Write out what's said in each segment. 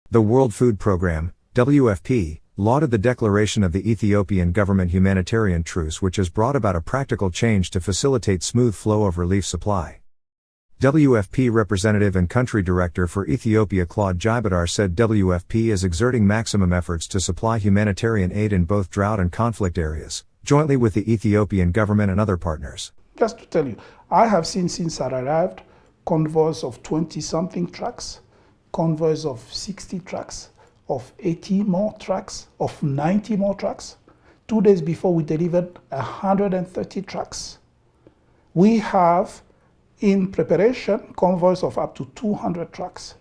The World Food Programme, WFP, lauded the declaration of the Ethiopian government Humanitarian Truce, which has brought about a practical change to facilitate smooth flow of relief supply. WFP representative and country director for Ethiopia Gov't said WFP is exerting maximum efforts to supply humanitarian aid in both drought and conflict areas, jointly with the Ethiopian government and other partners. Just to tell you, I have seen since I arrived convoys of 20-something trucks, convoys of 60 trucks, of 80 more trucks, of 90 more trucks. 2 days before we delivered 130 trucks. We have in preparation convoys of up to 200 trucks.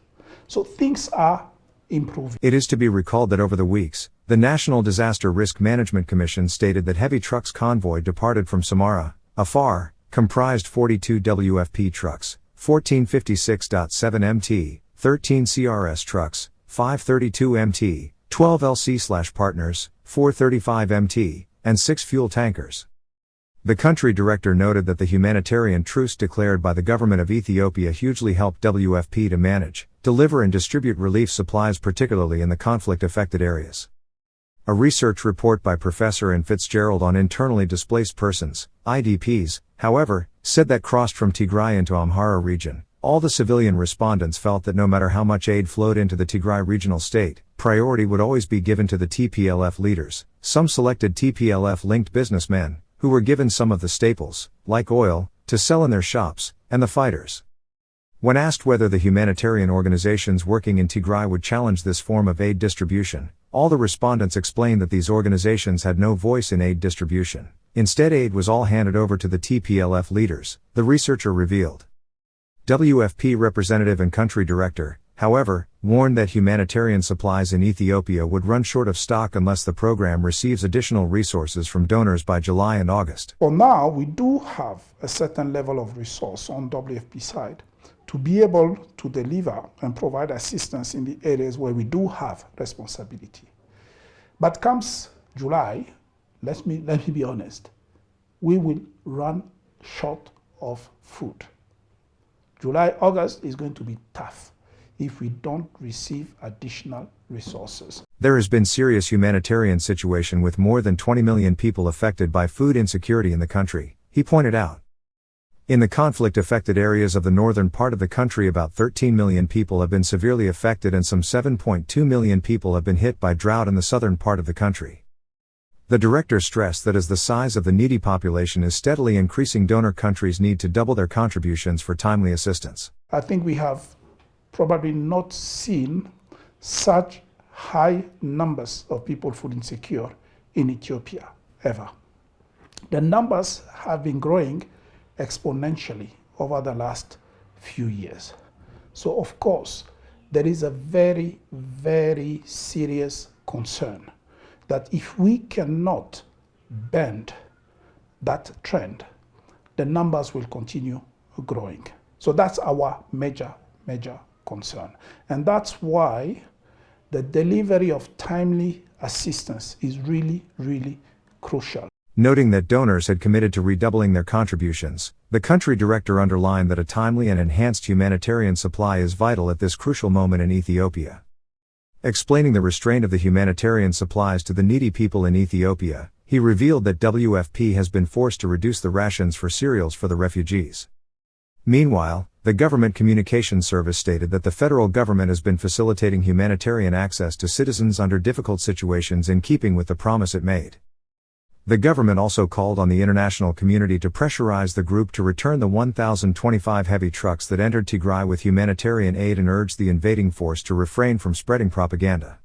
So things are improving. It is to be recalled that over the weeks, the National Disaster Risk Management Commission stated that heavy trucks convoy departed from Samara, Afar, comprised 42 WFP trucks, 1456.7 MT, 13 CRS trucks, 532 MT, 12 LC/partners, 435 MT, and 6 fuel tankers. The country director noted that the humanitarian truce declared by the government of Ethiopia hugely helped WFP to manage, deliver and distribute relief supplies, particularly in the conflict-affected areas. A research report by Professor Ann Fitzgerald on internally displaced persons, IDPs, however, said that crossed from Tigray into Amhara region, all the civilian respondents felt that no matter how much aid flowed into the Tigray regional state, priority would always be given to the TPLF leaders, some selected TPLF-linked businessmen, who were given some of the staples, like oil, to sell in their shops, and the fighters. When asked whether the humanitarian organizations working in Tigray would challenge this form of aid distribution, all the respondents explained that these organizations had no voice in aid distribution. Instead, aid was all handed over to the TPLF leaders, the researcher revealed. WFP representative and country director, however, warned that humanitarian supplies in Ethiopia would run short of stock unless the program receives additional resources from donors by July and August. For now, we do have a certain level of resource on WFP side to be able to deliver and provide assistance in the areas where we do have responsibility. But comes July, let me be honest, we will run short of food. July, August is going to be tough if we don't receive additional resources. There has been serious humanitarian situation with more than 20 million people affected by food insecurity in the country, he pointed out. In the conflict-affected areas of the northern part of the country, about 13 million people have been severely affected and some 7.2 million people have been hit by drought in the southern part of the country. The director stressed that as the size of the needy population is steadily increasing, donor countries need to double their contributions for timely assistance. I think we have probably not seen such high numbers of people food insecure in Ethiopia, ever. The numbers have been growing exponentially over the last few years. So of course, there is a very, very serious concern that if we cannot bend that trend, the numbers will continue growing. So that's our major concern. And that's why the delivery of timely assistance is really, really crucial. Noting that donors had committed to redoubling their contributions, the country director underlined that a timely and enhanced humanitarian supply is vital at this crucial moment in Ethiopia. Explaining the restraint of the humanitarian supplies to the needy people in Ethiopia, he revealed that WFP has been forced to reduce the rations for cereals for the refugees. Meanwhile, the government communications service stated that the federal government has been facilitating humanitarian access to citizens under difficult situations in keeping with the promise it made. The government also called on the international community to pressurize the group to return the 1,025 heavy trucks that entered Tigray with humanitarian aid and urged the invading force to refrain from spreading propaganda.